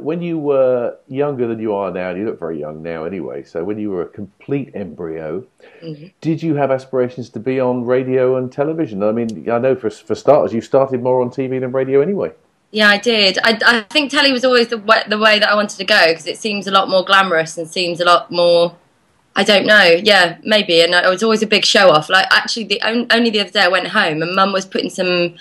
when you were younger than you are now, and you look very young now anyway, so when you were a complete embryo, Mhm. did you have aspirations to be on radio and television? I mean, I know for starters, you started more on TV than radio anyway. Yeah, I did. I think telly was always the way that I wanted to go because it seems a lot more glamorous and seems a lot more. I don't know. Yeah, maybe. And I was always a big show off. Like actually, only the other day I went home and Mum was putting some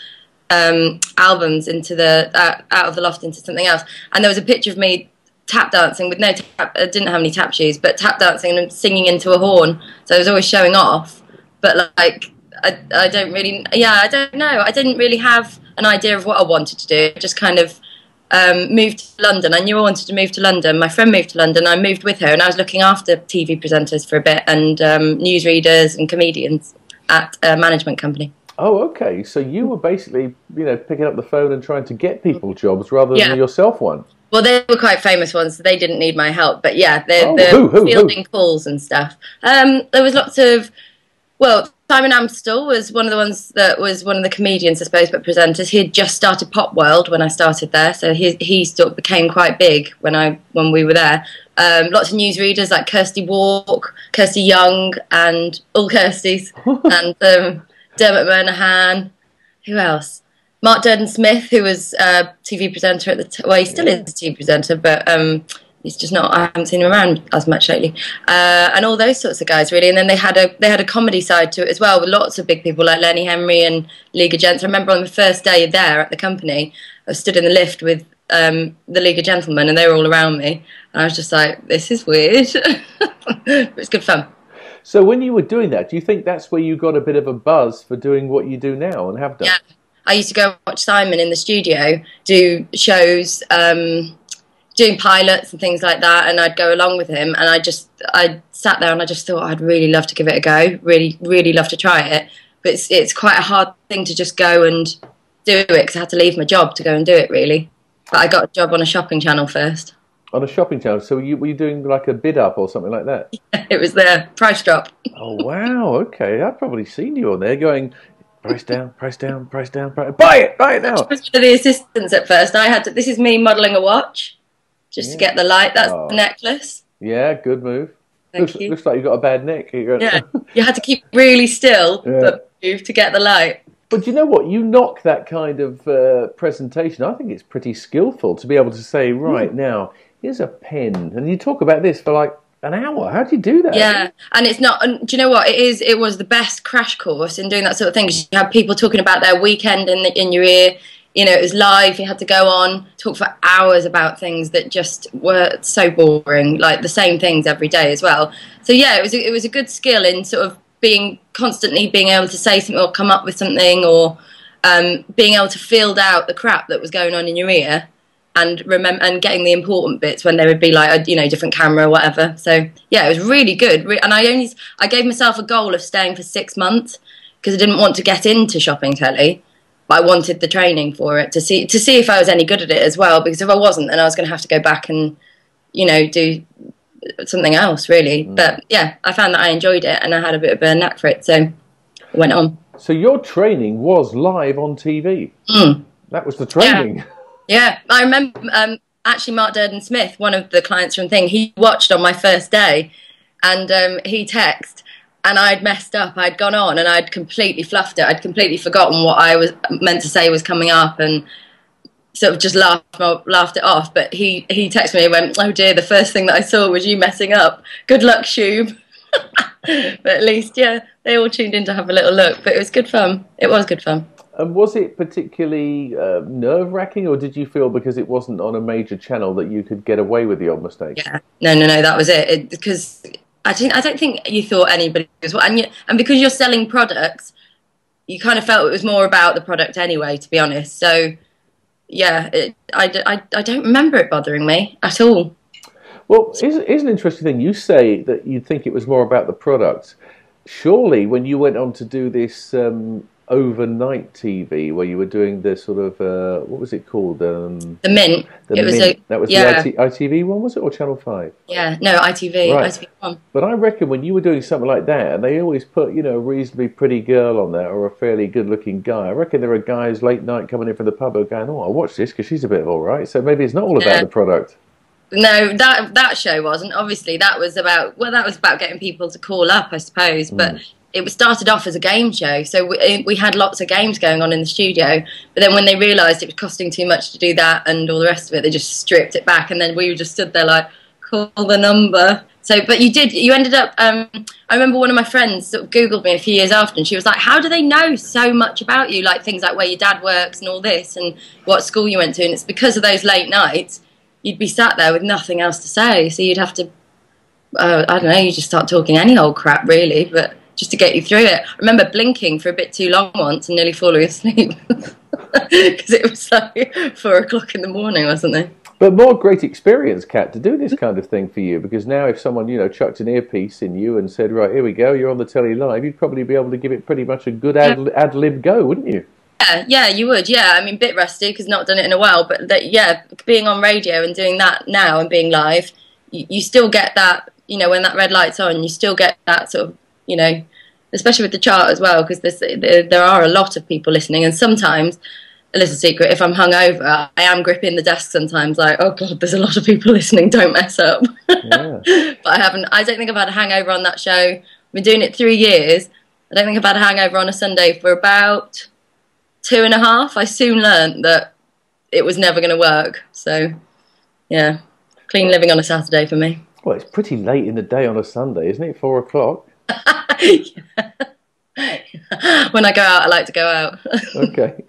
albums into the out of the loft into something else, and there was a picture of me tap dancing with no tap. I didn't have any tap shoes, but tap dancing and singing into a horn. So I was always showing off. But like, I don't really. Yeah, I don't know. I didn't really have an idea of what I wanted to do. I just kind of moved to London. I knew I wanted to move to London. My friend moved to London. I moved with her, and I was looking after TV presenters for a bit and newsreaders and comedians at a management company. Oh, okay. So you were basically, picking up the phone and trying to get people jobs rather than Yeah. yourself one. Well, they were quite famous ones, so they didn't need my help. But yeah, Oh, the who? fielding calls and stuff. There was lots of, well, Simon Amstel was one of the ones that was one of the comedians, I suppose, but presenters. He had just started Pop World when I started there, so he sort of became quite big when we were there. Lots of newsreaders like Kirsty Walk, Kirsty Young, and all Kirstys, and Dermot Murnahan. Who else? Mark Durden-Smith, who was a TV presenter at the well, he still is a TV presenter, but he's just not. I haven't seen him around as much lately, and all those sorts of guys really. And then they had a comedy side to it as well, with lots of big people like Lenny Henry and League of Gents. I remember on the first day there at the company, I stood in the lift with the League of Gentlemen, and they were all around me, and I was just like, "This is weird." It was good fun. So when you were doing that, do you think that's where you got a bit of a buzz for doing what you do now and have done? Yeah, I used to go and watch Simon in the studio do shows. Doing pilots and things like that, and I'd go along with him, and I sat there and I just thought I'd really love to give it a go, really love to try it, but it's quite a hard thing to just go and do it because I had to leave my job to go and do it really. But I got a job on a shopping channel first. On a shopping channel, so were you doing like a bid up or something like that? It was the price drop. Oh wow, okay, I've probably seen you on there going, price down, price down, price down, buy it now. I was one of the assistants at first. I had to. This is me modelling a watch. Just to get the light, that's the necklace. Yeah, good move. Thank you. Looks like you've got a bad neck. Yeah, you had to keep really still but move to get the light. But you know what? You knock that kind of presentation. I think it's pretty skillful to be able to say, right, now, here's a pen. And you talk about this for like an hour. How do you do that? Yeah, and it's not. And do you know what? It was the best crash course in doing that sort of thing. 'Cause you had people talking about their weekend in your ear. You know, it was live. You had to go on, talk for hours about things that just were so boring, like the same things every day as well. So yeah, it was a good skill in sort of being able to say something or come up with something, or being able to field out the crap that was going on in your ear, and remember and getting the important bits when they would be like a different camera or whatever. So yeah, it was really good. And I gave myself a goal of staying for 6 months because I didn't want to get into shopping telly. But I wanted the training for it to see if I was any good at it as well. Because if I wasn't, then I was going to have to go back and, do something else really. But yeah, I found that I enjoyed it and I had a bit of a knack for it, so I went on. So your training was live on TV. That was the training. Yeah, I remember actually Mark Durden-Smith, one of the clients from Thing, he watched on my first day, and he texted. And I'd messed up. I'd gone on and I'd completely fluffed it. I'd completely forgotten what I was meant to say was coming up, and sort of just laughed it off. But he texted me and went, "Oh dear, the first thing that I saw was you messing up. Good luck, Shoob." But at least, yeah, they all tuned in to have a little look. But it was good fun. It was good fun. And was it particularly nerve-wracking, or did you feel because it wasn't on a major channel that you could get away with the odd mistake? Yeah, no, that was it. Because I don't think you thought anybody was, and because you're selling products, you kind of felt it was more about the product anyway, to be honest. So yeah, I don't remember it bothering me at all. Well, here's an interesting thing. You say that you think it was more about the product. Surely, when you went on to do this overnight TV where you were doing the sort of what was it called? The Mint. The It was Mint. a That was yeah, the ITV one, was it, or Channel 5? yeah. No, ITV, Right. ITV1. But I reckon when you were doing something like that, and they always put, a reasonably pretty girl on there or a fairly good-looking guy. I reckon there are guys late night coming in from the pub who are going, "Oh, I'll watch this because she's a bit of all right." So maybe it's not all about Yeah. the product. No, that show wasn't. Obviously, that was about getting people to call up, I suppose. But it was started off as a game show, so we had lots of games going on in the studio. But then when they realised it was costing too much to do that and all the rest of it, they just stripped it back, and then we just stood there like, call the number. So, but you ended up. I remember one of my friends sort of Googled me a few years after, and she was like, "How do they know so much about you? Like things like where your dad works and all this, and what school you went to?" And it's because of those late nights. You'd be sat there with nothing else to say, so you'd have to, I don't know, you just start talking any old crap, really, but just to get you through it. I remember blinking for a bit too long once and nearly falling asleep because it was like 4 o'clock in the morning, wasn't it? But more great experience, Kat, to do this kind of thing for you, because now if someone, chucked an earpiece in you and said, right, here we go, you're on the telly live, you'd probably be able to give it pretty much a good ad-lib go, wouldn't you? Yeah, you would. Yeah, I mean, bit rusty because not done it in a while, but being on radio and doing that now and being live, you still get that. When that red light's on, you still get that sort of, especially with the chart as well, because there are a lot of people listening, and sometimes, a little secret, if I'm hungover, I am gripping the desk sometimes, like, oh god, there's a lot of people listening, don't mess up. Yeah. But I don't think I've had a hangover on that show. I've been doing it 3 years. I don't think I've had a hangover on a Sunday for about 2.5. I soon learned that it was never going to work. So, yeah, clean living on a Saturday for me. Well, it's pretty late in the day on a Sunday, isn't it? 4 o'clock. Yeah. When I go out, I like to go out. Okay.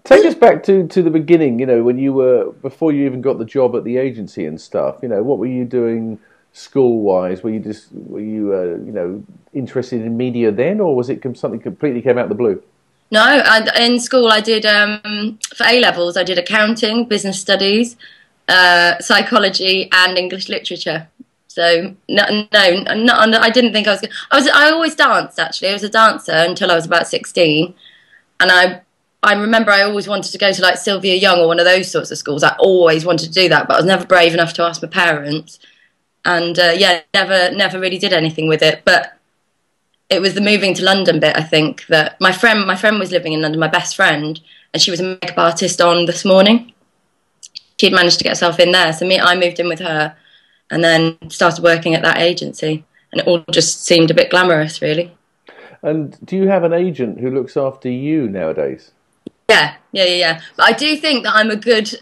Take us back to the beginning, when you were, before you even got the job at the agency and stuff, what were you doing school-wise? Were you interested in media then, or was it something completely came out of the blue? No, in school I did, for A-levels, I did accounting, business studies, psychology and English literature. So, I didn't think I was good. I always danced, actually. I was a dancer until I was about 16. And I remember I always wanted to go to like Sylvia Young or one of those sorts of schools. I always wanted to do that, but I was never brave enough to ask my parents. And never really did anything with it. But it was the moving to London bit, I think, that my friend was living in London, my best friend, and she was a makeup artist on This Morning. She'd managed to get herself in there, so I moved in with her, and then started working at that agency, and it all just seemed a bit glamorous, really. And do you have an agent who looks after you nowadays? Yeah. But I do think that I'm a good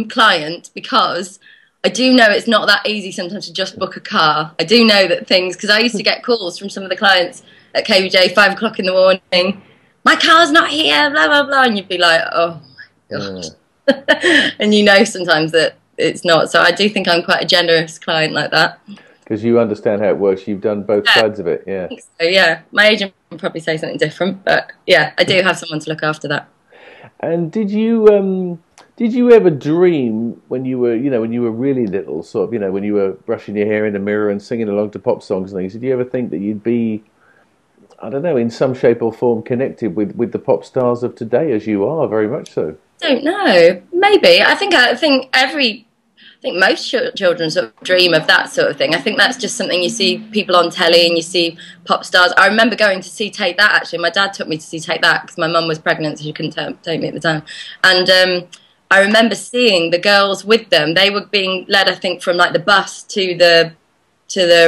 client, because I do know it's not that easy sometimes to just book a car. I do know that things, because I used to get calls from some of the clients at KBJ 5 o'clock in the morning, my car's not here, blah, blah, blah, and you'd be like, oh my God. And sometimes that it's not. So I do think I'm quite a generous client like that. Because you understand how it works. You've done both sides of it, yeah. I think so, yeah. My agent would probably say something different, but yeah, I do have someone to look after that. And did you ever dream when you were, when you were really little, sort of, when you were brushing your hair in the mirror and singing along to pop songs and things, did you ever think that you'd be, I don't know, in some shape or form connected with the pop stars of today, as you are, very much so? I don't know. Maybe. I think most children sort of dream of that sort of thing. I think that's just something you see people on telly and you see pop stars. I remember going to see Take That, actually. My dad took me to see Take That because my mum was pregnant, so she couldn't take me at the time. And I remember seeing the girls with them. They were being led, I think, from like the bus to the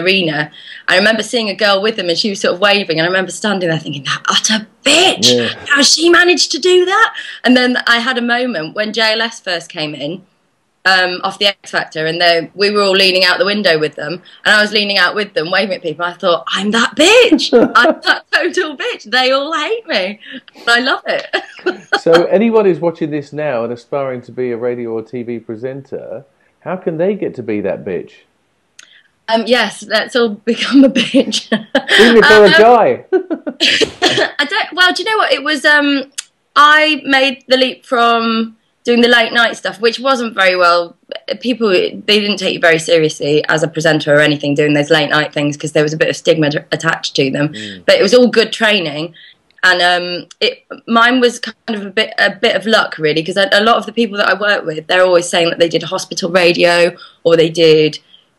arena. I remember seeing a girl with them and she was sort of waving, and I remember standing there thinking, that utter bitch! Yeah. How she managed to do that? And then I had a moment when JLS first came in, off the X Factor, and we were all leaning out the window with them, and I was leaning out with them, waving at people. I thought, I'm that bitch! I'm that total bitch! They all hate me! And I love it! So anyone who's watching this now and aspiring to be a radio or TV presenter, how can they get to be that bitch? Yes, let's all become a bitch. Even if they're a guy. Well, do you know what? It was, I made the leap from doing the late night stuff, which wasn't very well. They didn't take you very seriously as a presenter or anything doing those late night things, because there was a bit of stigma attached to them. But it was all good training. And mine was kind of a bit of luck, really, because a lot of the people that I work with, they're always saying that they did hospital radio, or they did,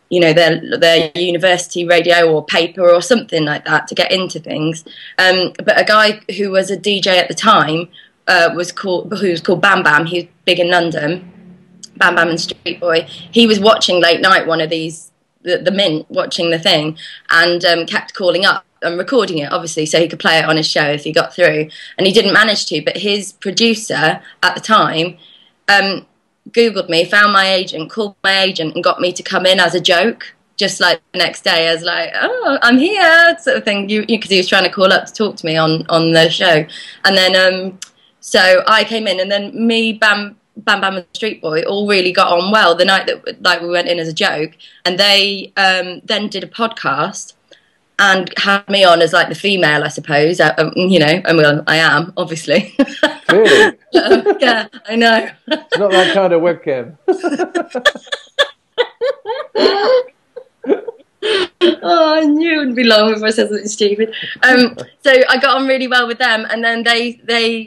you know, their university radio or paper or something like that to get into things. But a guy who was a DJ at the time who was called Bam Bam. He was big in London. Bam Bam and Street Boy. He was watching late night, one of these, the Mint, watching the thing, and kept calling up and recording it, obviously, so he could play it on his show if he got through. And he didn't manage to, but his producer at the time Googled me, found my agent, called my agent, and got me to come in as a joke. Just like the next day, I was like, "Oh, I'm here," sort of thing. Because he was trying to call up to talk to me on the show, and then so I came in, and then me, Bam Bam and Street Boy all really got on well the night that like we went in as a joke, and they then did a podcast and had me on as like the female, I suppose. You know, and well, I am, obviously. Really? Yeah, I know. It's not that kind of webcam. Oh, I knew it wouldn't be long before I said something stupid. So I got on really well with them, and then they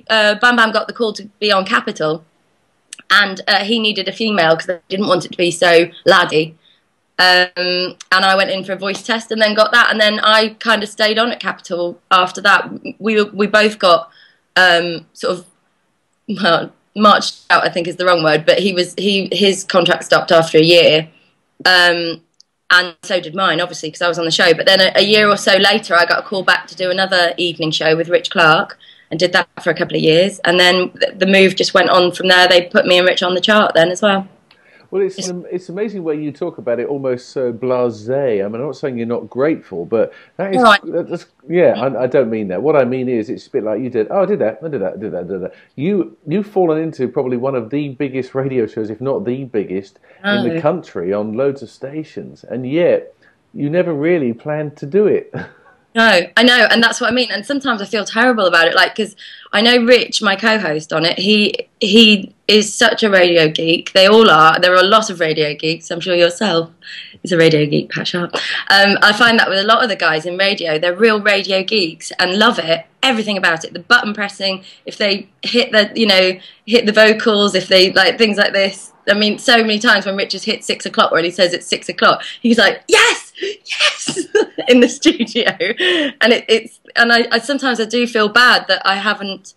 Bam Bam got the call to be on Capital, and he needed a female because they didn't want it to be so laddie. And I went in for a voice test and then got that, and then I kind of stayed on at Capital after that. We both got sort of, well, marched out, I think is the wrong word, but his contract stopped after a year, and so did mine, obviously, because I was on the show. But then a year or so later, I got a call back to do another evening show with Rich Clark, and did that for a couple of years, and then the move just went on from there. They put me and Rich on the chart then as well. Well, it's amazing where you talk about it almost so blasé. I mean, I'm not saying you're not grateful, but that is, that's, yeah, I don't mean that. What I mean is it's a bit like you did. Oh, I did that, I did that, I did that, I did that. You've fallen into probably one of the biggest radio shows, if not the biggest, in the country on loads of stations, and yet you never really planned to do it. No, I know, and that's what I mean. And sometimes I feel terrible about it, like, because I know Rich, my co-host on it, he is such a radio geek. They all are. There are a lot of radio geeks. I'm sure yourself is a radio geek, Pat Sharp. I find that with a lot of the guys in radio, they're real radio geeks and love it, everything about it. The button pressing, if they hit the vocals, if they like things like this. I mean, so many times when Rich has hit 6 o'clock, or he says it's 6 o'clock, he's like, yes, yes, in the studio. And I sometimes I do feel bad that I haven't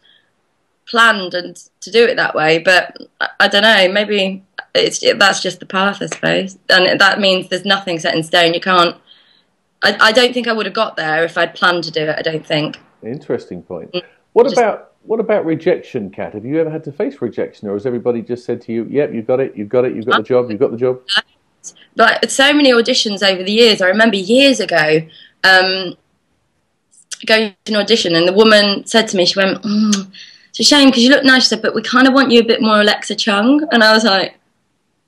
planned to do it that way, but I don't know, maybe that's just the path, I suppose. And that means there's nothing set in stone. You can't, I don't think I would have got there if I'd planned to do it, I don't think. Interesting point. What about rejection, Kat? Have you ever had to face rejection, or has everybody just said to you, yep, you've got it, you've got the job, you've got the job? Like, so many auditions over the years. I remember years ago going to an audition, and the woman said to me, she went, it's a shame because you look nice. She said, but we kind of want you a bit more Alexa Chung. And I was like,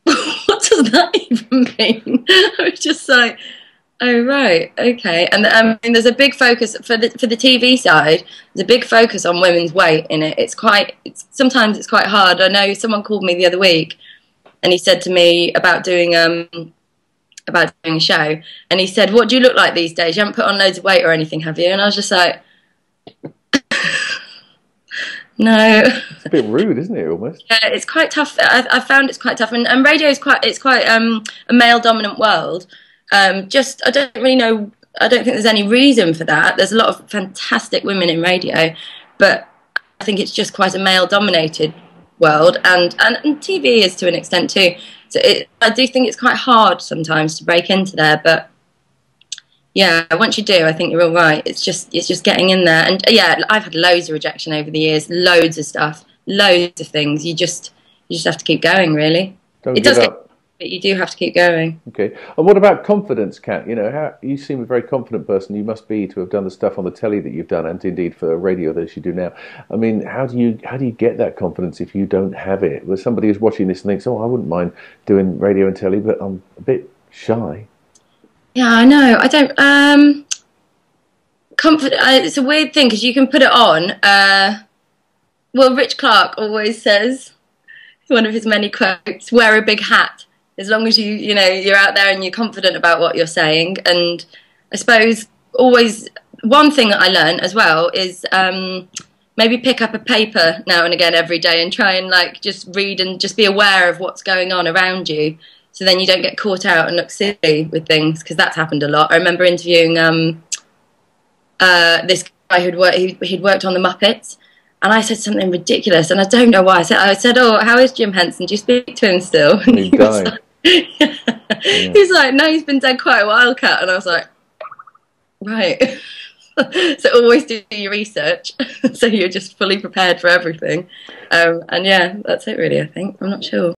what does that even mean? I was just like, oh, right, okay. And I mean, there's a big focus for the TV side. There's a big focus on women's weight in it. Sometimes it's quite hard. I know someone called me the other week, and he said to me about doing a show, and he said, "What do you look like these days? You haven't put on loads of weight or anything, have you?" And I was just like, no. It's a bit rude, isn't it, almost? Yeah, it's quite tough. I found it's quite tough, and radio is quite a male dominant world. I don't really know. I don't think there's any reason for that. There's a lot of fantastic women in radio, but I think it's just quite a male dominated world, and TV is to an extent too. So I do think it's quite hard sometimes to break into there, but yeah, once you do, I think you're all right. It's just getting in there, and yeah, I've had loads of rejection over the years, loads of stuff, loads of things. You just have to keep going, really. Don't give up. But you do have to keep going. Okay. And what about confidence, Kat? You know, you seem a very confident person. You must be to have done the stuff on the telly that you've done, and indeed for radio that you do now. I mean, how do you get that confidence if you don't have it? Where somebody is watching this and thinks, "Oh, I wouldn't mind doing radio and telly, but I'm a bit shy." Yeah, I know. I don't. It's a weird thing because you can put it on. Well, Rich Clark always says, one of his many quotes, "Wear a big hat." As long as you're out there and you're confident about what you're saying. And I suppose always one thing that I learned as well is maybe pick up a paper now and again every day and try and like just read and just be aware of what's going on around you, so then you don't get caught out and look silly with things, because that's happened a lot. I remember interviewing this guy he'd worked on the Muppets, and I said something ridiculous, and I don't know why. I said, "Oh, how is Jim Henson? Do you speak to him still?" And He died. yeah. He's like, "No, he's been dead quite a while, Kat." And I was like, "Right." So always do your research, so you're just fully prepared for everything. And yeah, that's it really, I think. I'm not sure.